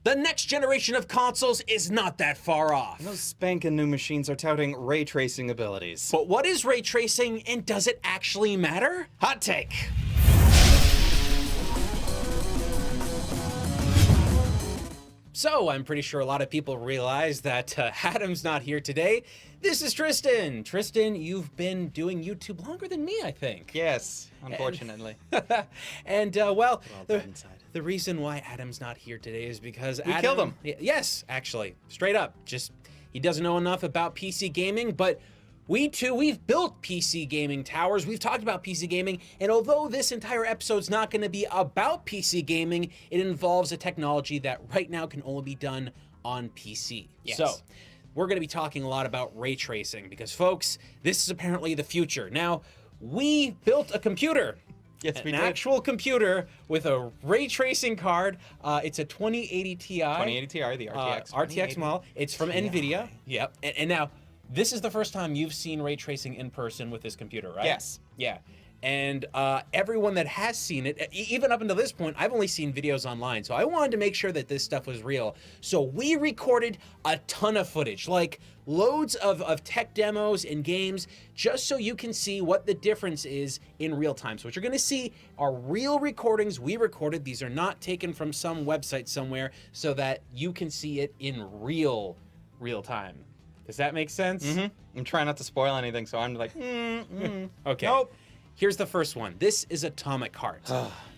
The next generation of consoles is not that far off. Those spanking new machines are touting ray tracing abilities. But what is ray tracing, and does it actually matter? Hot take. So, I'm pretty sure a lot of people realize that Adam's not here today. This is Tristan. Tristan, you've been doing YouTube longer than me, I think. Yes, unfortunately. And, dead inside. the reason why Adam's not here today is because We killed him. Yes, actually. Straight up. Just, he doesn't know enough about PC gaming, but we've built PC gaming towers. We've talked about PC gaming, and although this entire episode's not going to be about PC gaming, it involves a technology that right now can only be done on PC. Yes. So, we're going to be talking a lot about ray tracing because, folks, this is apparently the future. Now, we built a computer. Yes, we An did. actual computer with a ray tracing card. It's a 2080 Ti. 2080 Ti, the RTX. RTX model. It's from Nvidia. Yep. And now, this is the first time you've seen ray tracing in person with this computer, right? Yes. Yeah. And everyone that has seen it, even up until this point, I've only seen videos online. So I wanted to make sure that this stuff was real. So we recorded a ton of footage, like loads of tech demos and games, just so you can see what the difference is in real time. So what you're going to see are real recordings we recorded. These are not taken from some website somewhere, so that you can see it in real time. Does that make sense? Mm-hmm. I'm trying not to spoil anything, so I'm like, Okay. Nope. Here's the first one. This is Atomic Heart.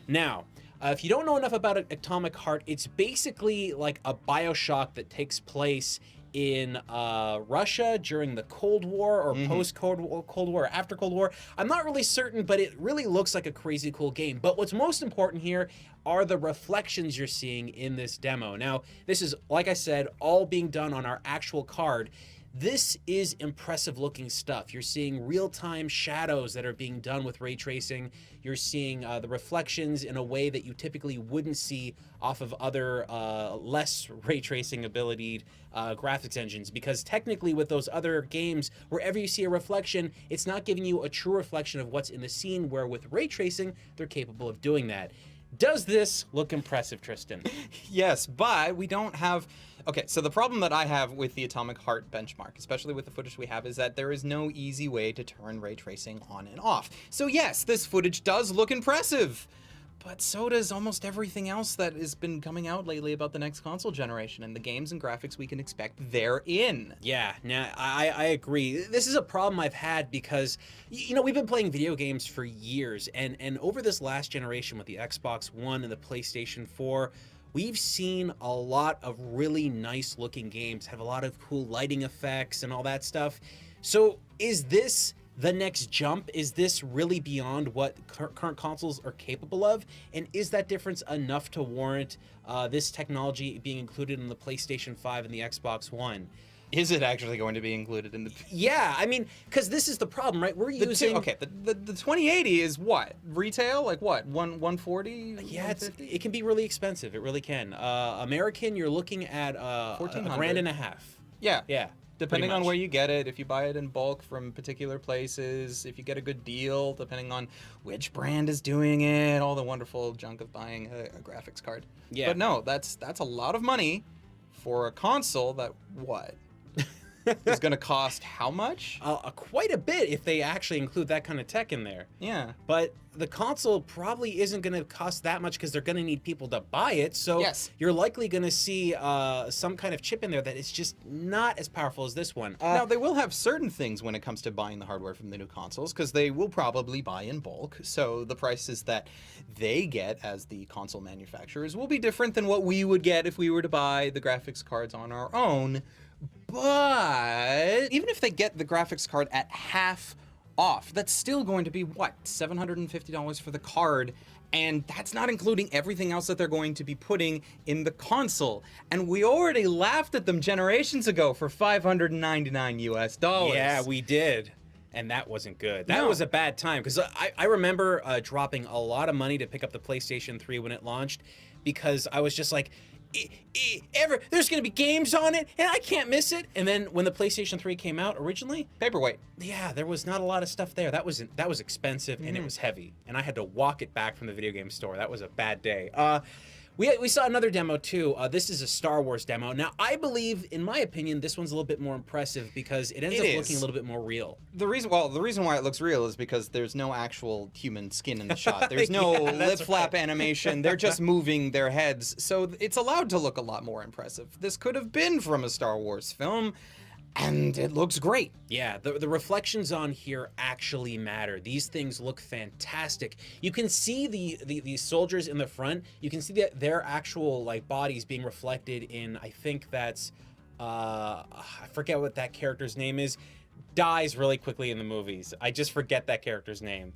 Now, if you don't know enough about Atomic Heart, it's basically like a Bioshock that takes place in Russia during the Cold War, or post-Cold War, or after Cold War. I'm not really certain, but it really looks like a crazy cool game. But what's most important here are the reflections you're seeing in this demo. Now, this is, like I said, all being done on our actual card. This is impressive looking stuff. You're seeing real-time shadows that are being done with ray tracing. You're seeing the reflections in a way that you typically wouldn't see off of other less ray tracing ability graphics engines, because technically with those other games, wherever you see a reflection, it's not giving you a true reflection of what's in the scene, where with ray tracing, they're capable of doing that. Does this look impressive, Tristan? Yes, but we don't have... Okay, so the problem that I have with the Atomic Heart benchmark, especially with the footage we have, is that there is no easy way to turn ray tracing on and off. So yes, this footage does look impressive, but so does almost everything else that has been coming out lately about the next console generation and the games and graphics we can expect therein. Yeah, nah, I agree. This is a problem I've had because, you know, we've been playing video games for years, and over this last generation with the Xbox One and the PlayStation 4, we've seen a lot of really nice looking games, have a lot of cool lighting effects and all that stuff. So is this the next jump? Is this really beyond what current consoles are capable of? And is that difference enough to warrant this technology being included in the PlayStation 5 and the Xbox One? Is it actually going to be included in the... Yeah, I mean, because this is the problem, right? We're using... Okay, the 2080 is what? Retail? Like what? 140? Yeah, it can be really expensive. It really can. American, you're looking at $1,500. Yeah. Yeah. Depending on where you get it, if you buy it in bulk from particular places, if you get a good deal, depending on which brand is doing it, all the wonderful junk of buying a graphics card. Yeah. But no, that's a lot of money for a console that, what? Is going to cost how much? Quite a bit if they actually include that kind of tech in there. Yeah. But the console probably isn't going to cost that much because they're going to need people to buy it. So yes, you're likely going to see some kind of chip in there that is just not as powerful as this one. Now, they will have certain things when it comes to buying the hardware from the new consoles, because they will probably buy in bulk. So the prices that they get as the console manufacturers will be different than what we would get if we were to buy the graphics cards on our own. But even if they get the graphics card at half off, that's still going to be, what, $750 for the card, and that's not including everything else that they're going to be putting in the console. And we already laughed at them generations ago for $599 US. Yeah, we did. And that wasn't good. That was a bad time, because I remember dropping a lot of money to pick up the PlayStation 3 when it launched, because I was just like, there's gonna be games on it and I can't miss it. And then when the PlayStation 3 came out originally, paperweight, yeah, there was not a lot of stuff there. That was expensive and it was heavy, and I had to walk it back from the video game store. That was a bad day. We saw another demo too. This is a Star Wars demo. Now, I believe, in my opinion, this one's a little bit more impressive because it ends up looking a little bit more real. The reason why it looks real is because there's no actual human skin in the shot. There's no lip flap animation. They're just moving their heads, so it's allowed to look a lot more impressive. This could have been from a Star Wars film. And it looks great. Yeah, the reflections on here actually matter. These things look fantastic. You can see the soldiers in the front. You can see that their actual like bodies being reflected in, I think that's, I forget what that character's name is. Dies really quickly in the movies. I just forget that character's name.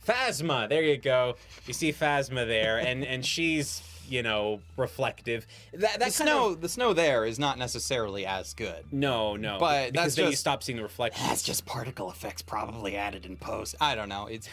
Phasma, there you go. You see Phasma there, and she's, you know, reflective. The snow there is not necessarily as good. No, but because then you stop seeing the reflection. That's just particle effects probably added in post. I don't know. It's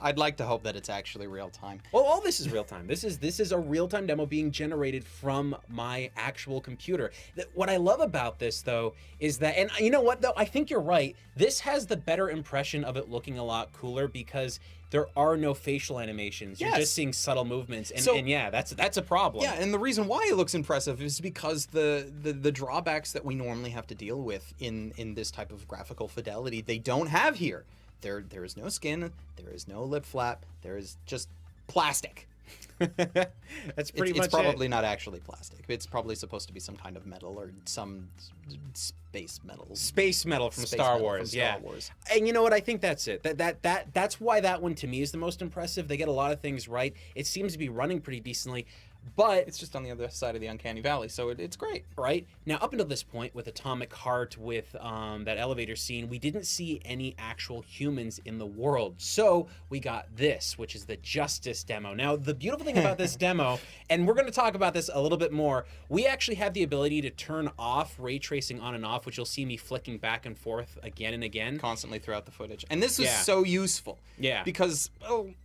I'd like to hope that it's actually real time. Well, all this is real time. This is a real time demo being generated from my actual computer. What I love about this though is that, and you know what though, I think you're right. This has the better impression of it looking a lot cooler because there are no facial animations. You're just seeing subtle movements, and yeah, that's a problem. Yeah, and the reason why it looks impressive is because the drawbacks that we normally have to deal with in this type of graphical fidelity, they don't have here. There is no skin, there is no lip flap, there is just plastic. That's pretty much It's probably not actually plastic. It's probably supposed to be some kind of metal or some space metal. Space metal from Star Wars, yeah. And you know what? I think that's it. That's why that one to me is the most impressive. They get a lot of things right. It seems to be running pretty decently. But it's just on the other side of the uncanny valley, so it's great. Right? Now, up until this point, with Atomic Heart, with that elevator scene, we didn't see any actual humans in the world. So we got this, which is the Justice demo. Now, the beautiful thing about this demo, and we're going to talk about this a little bit more, we actually have the ability to turn off ray tracing on and off, which you'll see me flicking back and forth again and again. Constantly throughout the footage. And this is so useful. Yeah. Because,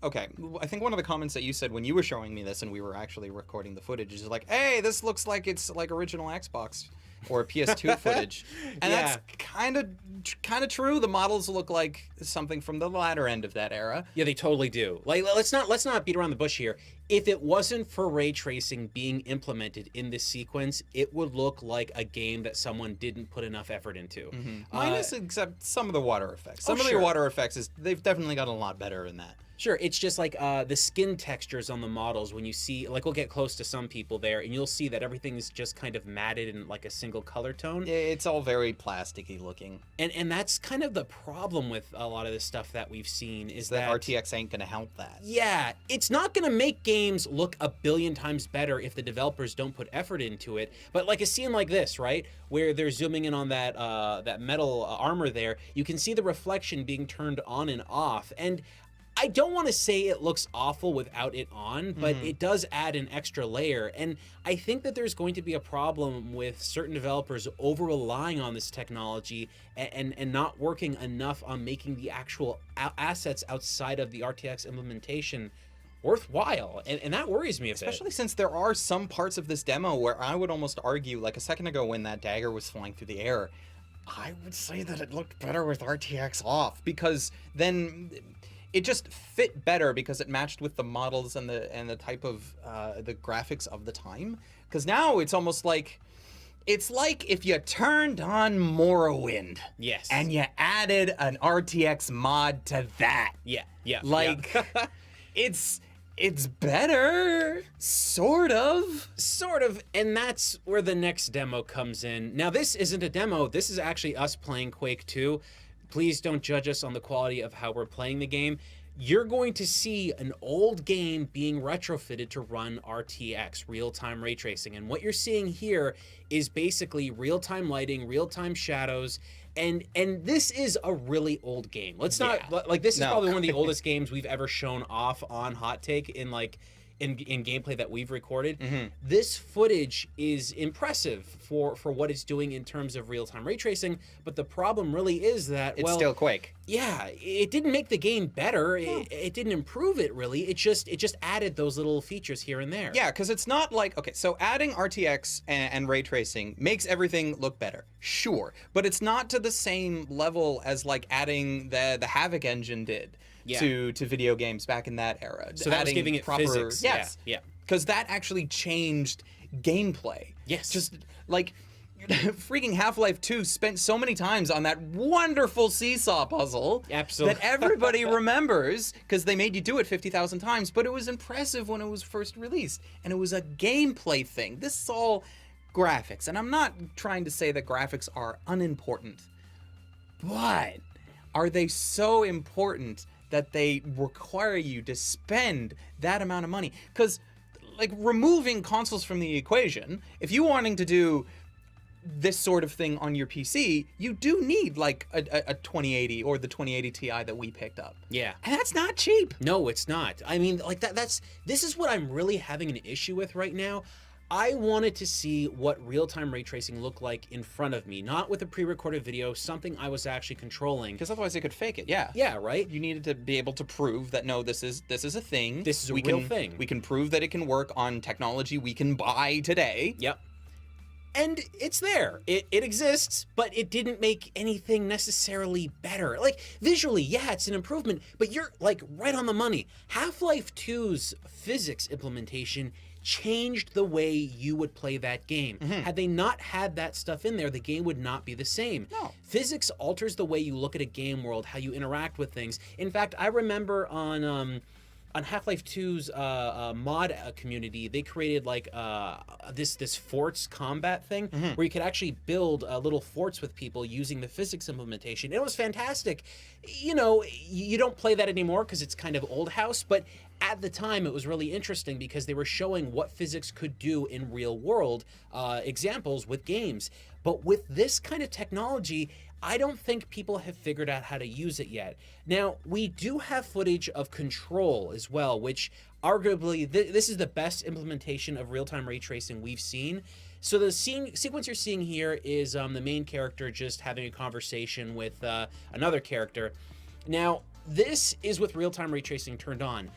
okay, I think one of the comments that you said when you were showing me this and we were actually recording the footage is like, hey, this looks like it's like original Xbox or PS2 footage, and that's kind of true. The models look like something from the latter end of that era. Yeah, they totally do. Like, let's not beat around the bush here. If it wasn't for ray tracing being implemented in this sequence, it would look like a game that someone didn't put enough effort into. Minus except some of the water effects. Some of the water effects they've definitely gotten a lot better in that. Sure, it's just like the skin textures on the models when you see, like we'll get close to some people there and you'll see that everything's just kind of matted in like a single color tone. It's all very plasticky looking. And that's kind of the problem with a lot of the stuff that we've seen is that RTX ain't gonna help that. Yeah, it's not gonna make games look a billion times better if the developers don't put effort into it. But like a scene like this, right, where they're zooming in on that that metal armor there, you can see the reflection being turned on and off. And I don't want to say it looks awful without it on, but it does add an extra layer. And I think that there's going to be a problem with certain developers over relying on this technology and not working enough on making the actual assets outside of the RTX implementation worthwhile. And that worries me a bit. Especially since there are some parts of this demo where I would almost argue, like a second ago when that dagger was flying through the air, I would say that it looked better with RTX off, because then it just fit better because it matched with the models and the type of the graphics of the time. Because now it's almost like, it's like if you turned on Morrowind, yes, and you added an RTX mod to that. Yeah. Like, it's better, sort of, and that's where the next demo comes in. Now, this isn't a demo. This is actually us playing Quake 2. Please don't judge us on the quality of how we're playing the game. You're going to see an old game being retrofitted to run RTX, real-time ray tracing. And what you're seeing here is basically real-time lighting, real-time shadows, and this is a really old game. Let's not, like, this is probably one of the oldest games we've ever shown off on Hot Take in, like, in gameplay that we've recorded. This footage is impressive for what it's doing in terms of real-time ray tracing, but the problem really is that, it's still Quake. Yeah, it didn't make the game better. It didn't improve it really. It just added those little features here and there. Yeah, because it's not like, okay, so adding RTX and ray tracing makes everything look better, sure, but it's not to the same level as like adding the Havoc engine did. To video games back in that era. So that was giving it physics. Yes. Yeah. because that actually changed gameplay. Yes. Just like freaking Half-Life 2 spent so many times on that wonderful seesaw puzzle. Absolutely. That everybody remembers because they made you do it 50,000 times, but it was impressive when it was first released. And it was a gameplay thing. This is all graphics. And I'm not trying to say that graphics are unimportant, but are they so important that they require you to spend that amount of money? Because, like, removing consoles from the equation, if you wanting to do this sort of thing on your PC, you do need like a 2080 or the 2080 Ti that we picked up. Yeah. And that's not cheap. No, it's not. I mean, like this is what I'm really having an issue with right now. I wanted to see what real-time ray tracing looked like in front of me, not with a pre-recorded video, something I was actually controlling. Because otherwise they could fake it. Yeah. Yeah, right? You needed to be able to prove that no, this is a thing. This is a real thing. We can prove that it can work on technology we can buy today. Yep. And it's there. It exists, but it didn't make anything necessarily better. Like, visually, yeah, it's an improvement, but you're, like, right on the money. Half-Life 2's physics implementation changed the way you would play that game. Had they not had that stuff in there, the game would not be the same. No. Physics alters the way you look at a game world, how you interact with things. In fact, I remember on Half-Life 2's mod community, they created like this forts combat thing where you could actually build little forts with people using the physics implementation. It was fantastic. You know, you don't play that anymore because it's kind of old house, but at the time it was really interesting because they were showing what physics could do in real world examples with games. But with this kind of technology, I don't think people have figured out how to use it yet. Now, we do have footage of Control as well, which arguably, this is the best implementation of real-time ray tracing we've seen. So the sequence you're seeing here is the main character just having a conversation with another character. Now, this is with real-time ray tracing turned on.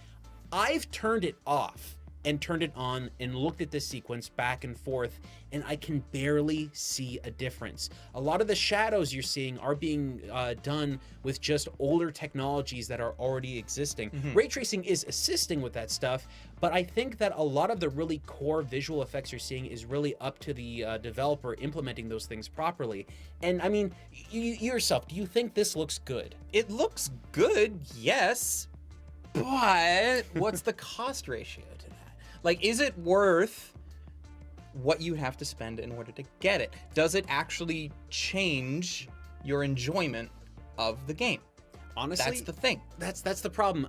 I've turned it off and turned it on and looked at this sequence back and forth, and I can barely see a difference. A lot of the shadows you're seeing are being done with just older technologies that are already existing. Ray tracing is assisting with that stuff, but I think that a lot of the really core visual effects you're seeing is really up to the developer implementing those things properly. And I mean, you yourself, do you think this looks good? It looks good, yes, but what's the cost ratio to that? Like, is it worth what you have to spend in order to get it? Does it actually change your enjoyment of the game? Honestly, that's the thing. That's the problem.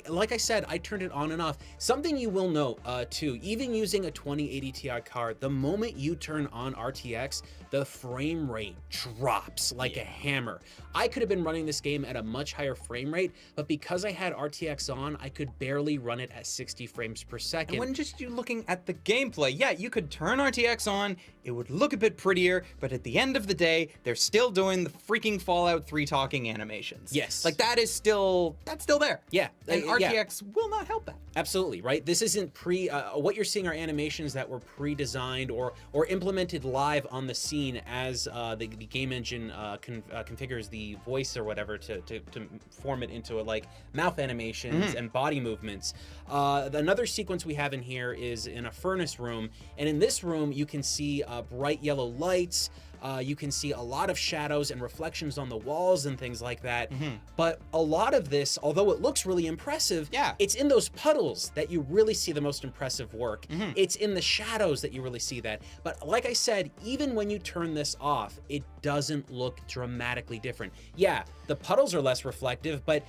Like I said, I turned it on and off. Something you will note too, even using a 2080 Ti card, the moment you turn on RTX, the frame rate drops like a hammer. I could have been running this game at a much higher frame rate, but because I had RTX on, I could barely run it at 60 frames per second. And when just you looking at the gameplay, yeah, you could turn RTX on, it would look a bit prettier, but at the end of the day, they're still doing the freaking Fallout 3 talking animations. Yes. Like, that's still there. Yeah. And yeah. RTX will not help that. Absolutely, right? This isn't what you're seeing are animations that were pre-designed or implemented live on the scene as the game engine configures the voice or whatever to form it into like mouth animations and body movements. Another sequence we have in here is in a furnace room, and in this room you can see bright yellow lights. You can see a lot of shadows and reflections on the walls and things like that. But a lot of this, although it looks really impressive, it's in those puddles that you really see the most impressive work. It's in the shadows that you really see that. But like I said, even when you turn this off, it doesn't look dramatically different. Yeah, the puddles are less reflective, but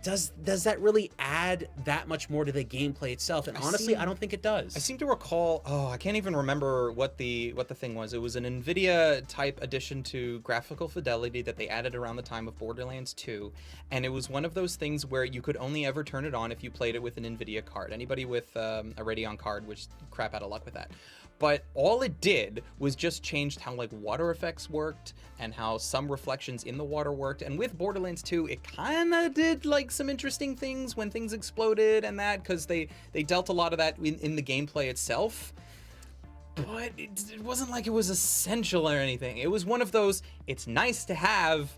does that really add that much more to the gameplay itself? And honestly, I don't think it does. I seem to recall, I can't even remember what the thing was. It was an Nvidia type addition to graphical fidelity that they added around the time of Borderlands 2, and it was one of those things where you could only ever turn it on if you played it with an Nvidia card. Anybody with a Radeon card, which crap out of luck with that. But all it did was just changed how like water effects worked and how some reflections in the water worked. And with Borderlands 2, it kind of did like some interesting things when things exploded and that, because they dealt a lot of that in the gameplay itself. But it wasn't like it was essential or anything. It was one of those, it's nice to have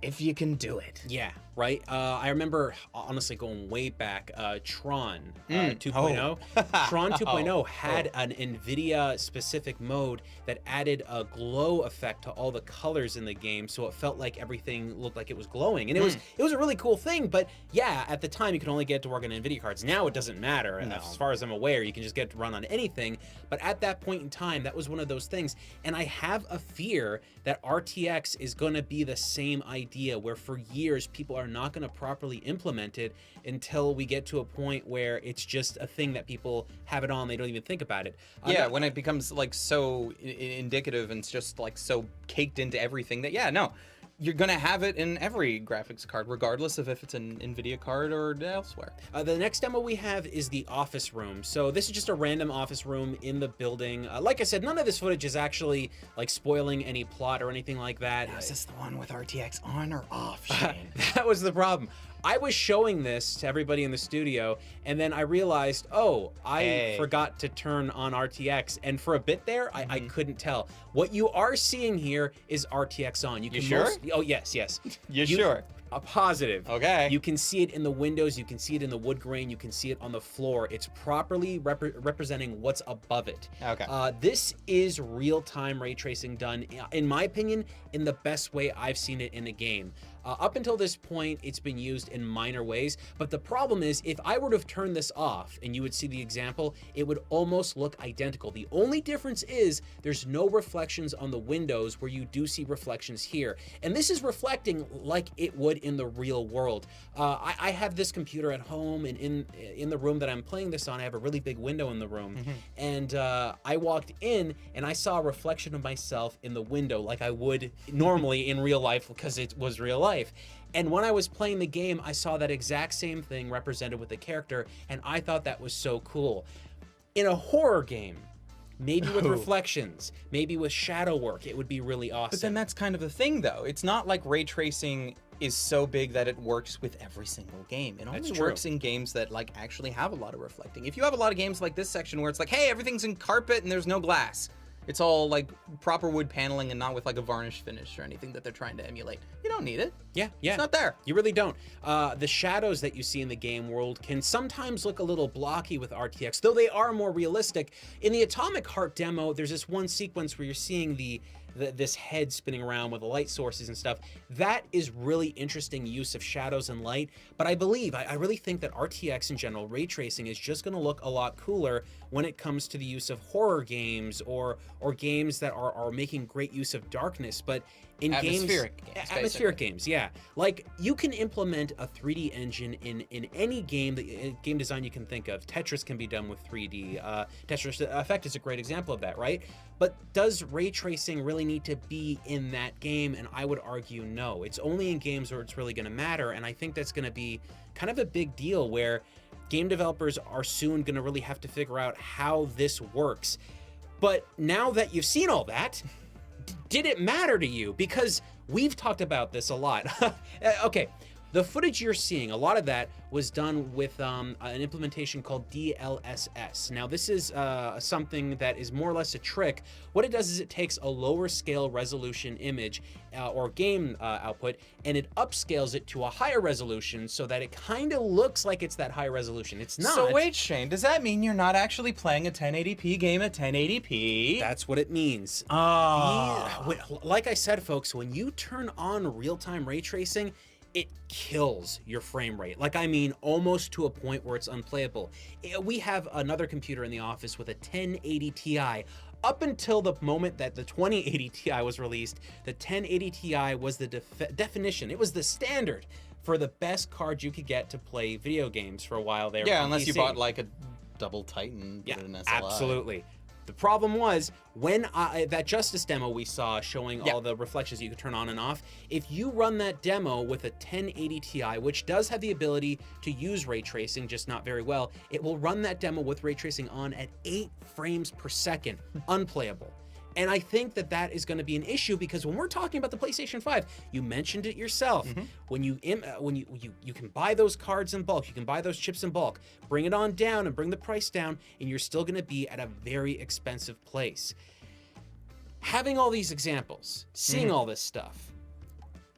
if you can do it. Yeah. right? I remember honestly going way back, Tron 2.0. Tron 2.0 had an Nvidia specific mode that added a glow effect to all the colors in the game, so it felt like everything looked like it was glowing, and it was a really cool thing. But yeah, at the time you could only get it to work on Nvidia cards. Now it doesn't matter. No. As far as I'm aware, you can just get it to run on anything. But at that point in time, that was one of those things, and I have a fear that RTX is going to be the same idea, where for years people are not going to properly implement it until we get to a point where it's just a thing that people have it on, they don't even think about it. Yeah, when it becomes like so indicative and it's just like so caked into everything that, yeah, no, you're gonna have it in every graphics card, regardless of if it's an Nvidia card or elsewhere. The next demo we have is the office room. So this is just a random office room in the building. Like I said, none of this footage is actually like spoiling any plot or anything like that. Now, is this the one with RTX on or off, Shane? That was the problem. I was showing this to everybody in the studio, and then I realized, oh, I forgot to turn on RTX, and for a bit there, I couldn't tell. What you are seeing here is RTX on. You can sure? Oh, yes. You sure? A positive. Okay. You can see it in the windows, you can see it in the wood grain, you can see it on the floor. It's properly representing what's above it. Okay. This is real-time ray tracing done, in my opinion, in the best way I've seen it in a game. Up until this point, it's been used in minor ways, but the problem is, if I were to have turned this off and you would see the example, it would almost look identical. The only difference is there's no reflections on the windows where you do see reflections here. And this is reflecting like it would in the real world. I have this computer at home, and in the room that I'm playing this on, I have a really big window in the room. And I walked in and I saw a reflection of myself in the window like I would normally in real life, because it was real life. And when I was playing the game, I saw that exact same thing represented with the character, and I thought that was so cool. In a horror game, maybe with reflections, maybe with shadow work, it would be really awesome. But then that's kind of the thing, though. It's not like ray tracing is so big that it works with every single game. It only works in games that like actually have a lot of reflecting. If you have a lot of games like this section where it's like, hey, everything's in carpet and there's no glass, it's all like proper wood paneling and not with like a varnish finish or anything that they're trying to emulate, you don't need it. Yeah. It's not there. You really don't. The shadows that you see in the game world can sometimes look a little blocky with RTX, though they are more realistic. In the Atomic Heart demo, there's this one sequence where you're seeing this head spinning around with the light sources and stuff. That is really interesting use of shadows and light, but I really think that RTX in general, ray tracing, is just gonna look a lot cooler when it comes to the use of horror games or games that are making great use of darkness. But in atmospheric games, yeah. Like, you can implement a 3D engine in any game game design you can think of. Tetris can be done with 3D. Tetris Effect is a great example of that, right? But does ray tracing really need to be in that game? And I would argue no. It's only in games where it's really going to matter, and I think that's going to be kind of a big deal, where game developers are soon going to really have to figure out how this works. But now that you've seen all that, did it matter to you? Because we've talked about this a lot. Okay, the footage you're seeing, a lot of that was done with an implementation called DLSS. Now, this is something that is more or less a trick. What it does is it takes a lower scale resolution image or game output, and it upscales it to a higher resolution so that it kind of looks like it's that high resolution. It's not. So wait, Shane, does that mean you're not actually playing a 1080p game at 1080p? That's what it means. Like I said, folks, when you turn on real-time ray tracing, it kills your frame rate. Like, I mean, almost to a point where it's unplayable. We have another computer in the office with a 1080 Ti. Up until the moment that the 2080 Ti was released, the 1080 Ti was the definition. It was the standard for the best card you could get to play video games for a while there. Yeah, unless you bought like a double Titan. Yeah, absolutely. The problem was, when that Justice demo we saw showing all the reflections you could turn on and off, if you run that demo with a 1080 Ti, which does have the ability to use ray tracing, just not very well, it will run that demo with ray tracing on at 8 frames per second, unplayable. And I think that that is going to be an issue, because when we're talking about the PlayStation 5, you mentioned it yourself. When you can buy those cards in bulk, you can buy those chips in bulk, bring it on down and bring the price down, and you're still going to be at a very expensive place. Having all these examples, seeing all this stuff,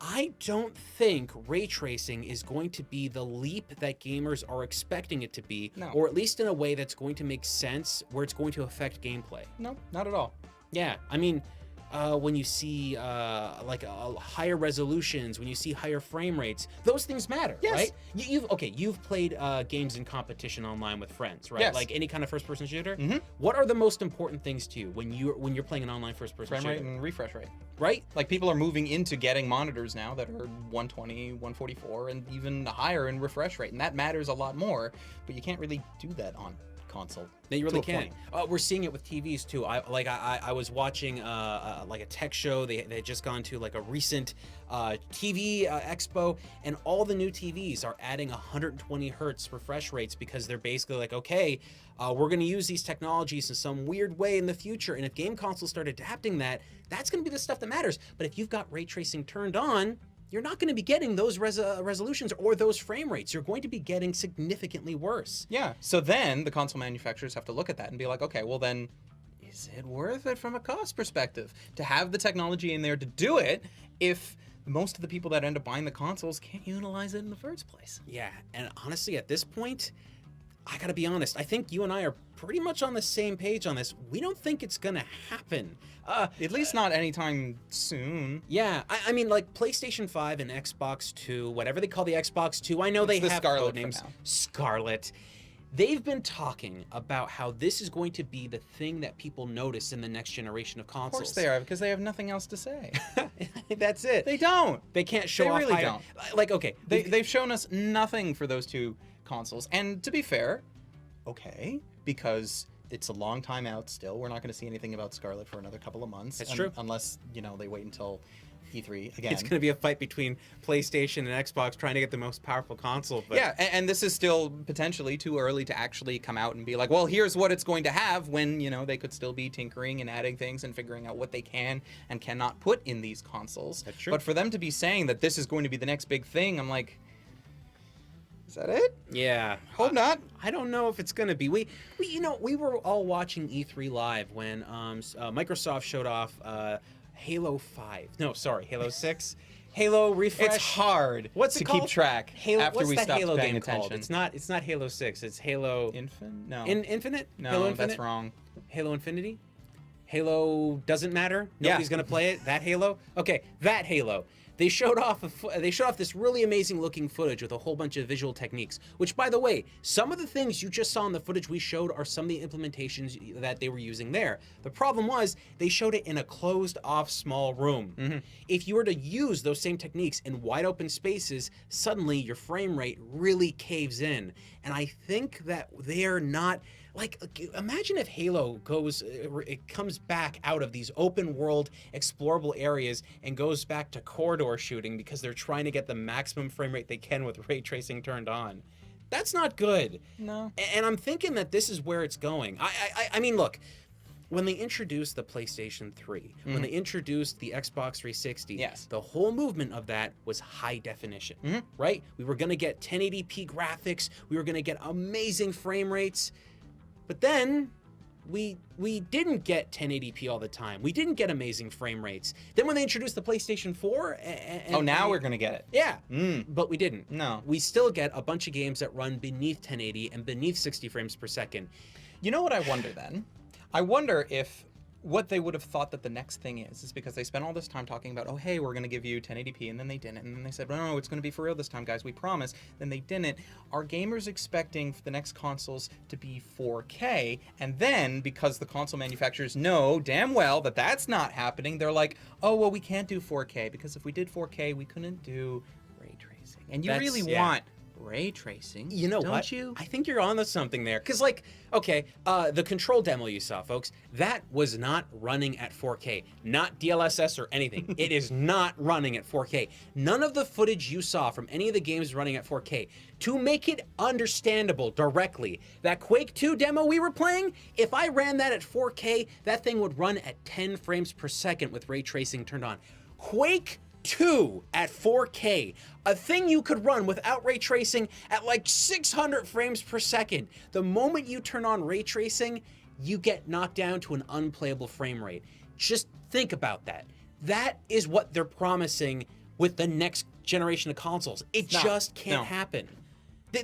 I don't think ray tracing is going to be the leap that gamers are expecting it to be, No. or at least in a way that's going to make sense where it's going to affect gameplay. No, not at all. Yeah, I mean, when you see like higher resolutions, when you see higher frame rates, those things matter, Yes. right? You've played games in competition online with friends, right? Yes. Like any kind of first-person shooter. Mhm. What are the most important things to you when you're playing an online first-person Frame shooter? rate and refresh rate. Right? Like, people are moving into getting monitors now that are 120, 144, and even higher in refresh rate, and that matters a lot more, but you can't really do that on console. No, you to really a can't. point. We're seeing it with TVs too. I was watching like a tech show. They had just gone to like a recent TV expo, and all the new TVs are adding 120 hertz refresh rates because they're basically like, okay, we're going to use these technologies in some weird way in the future. And if game consoles start adapting that, that's going to be the stuff that matters. But if you've got ray tracing turned on, you're not going to be getting those resolutions or those frame rates. You're going to be getting significantly worse. Yeah, so then the console manufacturers have to look at that and be like, okay, well then, is it worth it from a cost perspective to have the technology in there to do it if most of the people that end up buying the consoles can't utilize it in the first place? Yeah, and honestly, at this point, I gotta be honest, I think you and I are pretty much on the same page on this. We don't think it's gonna happen. At least not anytime soon. Yeah, I mean, like PlayStation 5 and Xbox 2, whatever they call the Xbox 2, I know It's they the have Scarlett code for names. now. Scarlett. They've been talking about how this is going to be the thing that people notice in the next generation of Of consoles. course they are, because they have nothing else to say. That's it. They don't. They can't show They off really higher- don't. Like, okay, They've shown us nothing for those two consoles. And to be fair, okay, because it's a long time out still. We're not going to see anything about Scarlett for another couple of months. That's true. Unless, they wait until E3 again. it's going to be a fight between PlayStation and Xbox trying to get the most powerful console. But Yeah, and this is still potentially too early to actually come out and be like, well, here's what it's going to have, when, they could still be tinkering and adding things and figuring out what they can and cannot put in these consoles. That's true. But for them to be saying that this is going to be the next big thing, I'm like, is that it? Yeah. Hope not. I don't know if it's going to be. We were all watching E3 live when Microsoft showed off Halo 5. No, sorry, Halo 6. Halo refresh. It's hard What's it to called? keep track Halo, after what's we that stopped Halo paying game attention. called? It's not Halo 6. It's Halo No. Infinite? No, Halo Infinite? that's wrong. Halo Infinity? Halo doesn't matter? Yeah. Nobody's going to play it? That Halo? Okay, that Halo. They showed off this really amazing looking footage with a whole bunch of visual techniques, which, by the way, some of the things you just saw in the footage we showed are some of the implementations that they were using there. The problem was they showed it in a closed off small room. Mm-hmm. If you were to use those same techniques in wide open spaces, suddenly your frame rate really caves in. And I think that they're not... Like, imagine if Halo it comes back out of these open world explorable areas and goes back to corridor shooting because they're trying to get the maximum frame rate they can with ray tracing turned on. That's not good. No. And I'm thinking that this is where it's going. I mean, look, when they introduced the PlayStation 3, when they introduced the Xbox 360, Yes. the whole movement of that was high definition, right? We were going to get 1080p graphics. We were going to get amazing frame rates. But then we didn't get 1080p all the time. We didn't get amazing frame rates. Then when they introduced the PlayStation 4... now we're going to get it. Yeah, Mm. but we didn't. No. We still get a bunch of games that run beneath 1080 and beneath 60 frames per second. You know what I wonder then? I wonder if what they would have thought that the next thing is because they spent all this time talking about, oh, hey, we're going to give you 1080p, and then they didn't. And then they said, no, it's going to be for real this time, guys, we promise. Then they didn't. Are gamers expecting the next consoles to be 4K? And then, because the console manufacturers know damn well that that's not happening, they're like, oh, well, we can't do 4K, because if we did 4K, we couldn't do ray tracing. And you really want ray tracing, You know don't what? you? I think you're onto something there. Because, like, okay, the Control demo you saw, folks, that was not running at 4K. Not DLSS or anything. It is not running at 4K. None of the footage you saw from any of the games running at 4K. To make it understandable directly, that Quake 2 demo we were playing, if I ran that at 4K, that thing would run at 10 frames per second with ray tracing turned on. Quake 2 at 4K, a thing you could run without ray tracing at like 600 frames per second. The moment you turn on ray tracing, you get knocked down to an unplayable frame rate. Just think about that. That is what they're promising with the next generation of consoles. It just can't happen.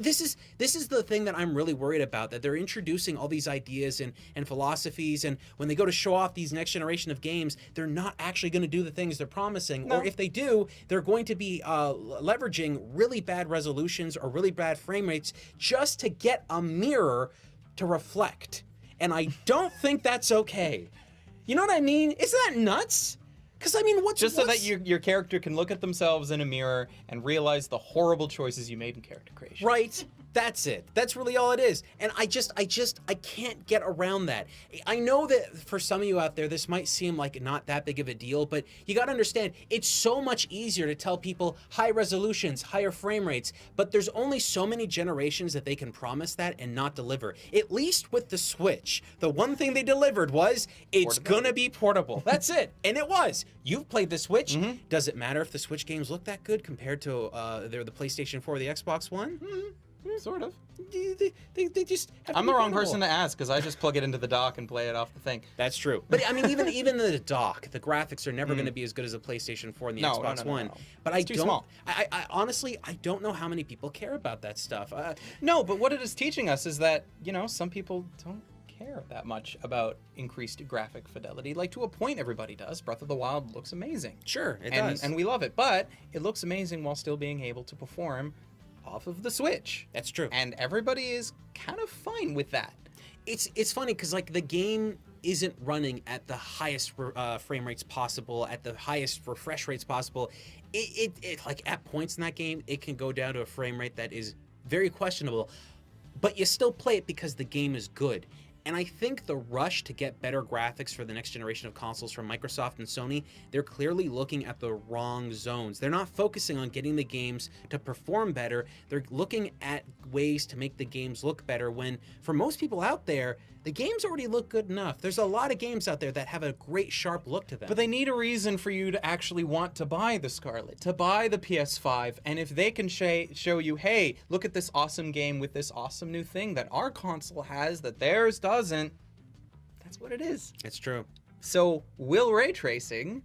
This is the thing that I'm really worried about, that they're introducing all these ideas and philosophies, and when they go to show off these next generation of games, they're not actually going to do the things they're promising. Or if they do, they're going to be leveraging really bad resolutions or really bad frame rates just to get a mirror to reflect. And I don't think that's okay. You know what I mean? Isn't that nuts? Because, I mean, so that your character can look at themselves in a mirror and realize the horrible choices you made in character creation. Right. That's it. That's really all it is. And I can't get around that. I know that for some of you out there, this might seem like not that big of a deal, but you got to understand, it's so much easier to tell people high resolutions, higher frame rates, but there's only so many generations that they can promise that and not deliver. At least with the Switch, the one thing they delivered was it's going to be portable. That's it. And it was. You've played the Switch. Does it matter if the Switch games look that good compared to the PlayStation 4 or the Xbox One? Sort of. They just have I'm the wrong person to ask, because I just plug it into the dock and play it off the thing. That's true. But I mean, even the dock, the graphics are never going to be as good as the PlayStation 4 and the Xbox One. No. But it's too small. I honestly, I don't know how many people care about that stuff. No, but what it is teaching us is that, some people don't care that much about increased graphic fidelity. Like, to a point, everybody does. Breath of the Wild looks amazing. Sure, it does. And we love it. But it looks amazing while still being able to perform off of the Switch. That's true. And everybody is kind of fine with that. It's funny because, like, the game isn't running at the highest frame rates possible, at the highest refresh rates possible. It like, at points in that game, it can go down to a frame rate that is very questionable, but you still play it because the game is good. And I think the rush to get better graphics for the next generation of consoles from Microsoft and Sony, they're clearly looking at the wrong zones. They're not focusing on getting the games to perform better. They're looking at ways to make the games look better when, for most people out there, the games already look good enough. There's a lot of games out there that have a great sharp look to them. But they need a reason for you to actually want to buy the Scarlett, to buy the PS5, and if they can show you, hey, look at this awesome game with this awesome new thing that our console has that theirs doesn't, that's what it is. It's true. So will ray tracing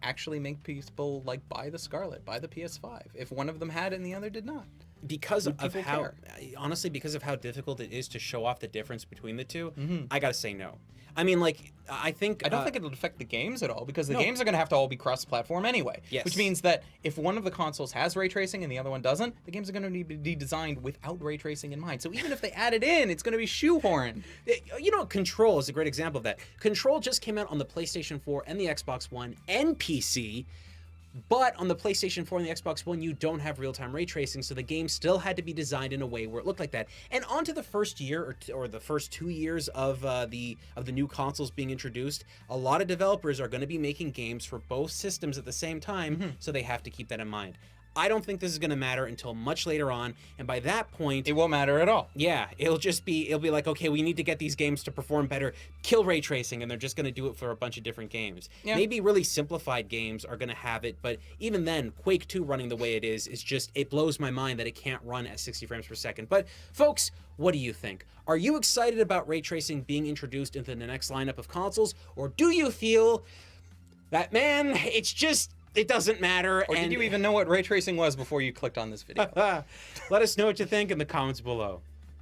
actually make people, like, buy the Scarlett, buy the PS5, if one of them had it and the other did not? Because of how, honestly, because of how difficult it is to show off the difference between the two, I gotta say no. I mean, like, I don't think it'll affect the games at all, because the games are going to have to all be cross-platform anyway. Yes. Which means that if one of the consoles has ray tracing and the other one doesn't, the games are going to need to be designed without ray tracing in mind. So even if they add it in, it's going to be shoehorned. Control is a great example of that. Control just came out on the PlayStation 4 and the Xbox One and PC. But on the PlayStation 4 and the Xbox One, you don't have real-time ray tracing, so the game still had to be designed in a way where it looked like that. And onto the first year or the first 2 years of the new consoles being introduced, a lot of developers are going to be making games for both systems at the same time, so they have to keep that in mind. I don't think this is going to matter until much later on, and by that point... It won't matter at all. Yeah, it'll be like, okay, we need to get these games to perform better, kill ray tracing, and they're just going to do it for a bunch of different games. Yeah. Maybe really simplified games are going to have it, but even then, Quake 2 running the way it is just, it blows my mind that it can't run at 60 frames per second. But, folks, what do you think? Are you excited about ray tracing being introduced into the next lineup of consoles, or do you feel that, man, it doesn't matter? Or did you even know what ray tracing was before you clicked on this video? Let us know what you think in the comments below.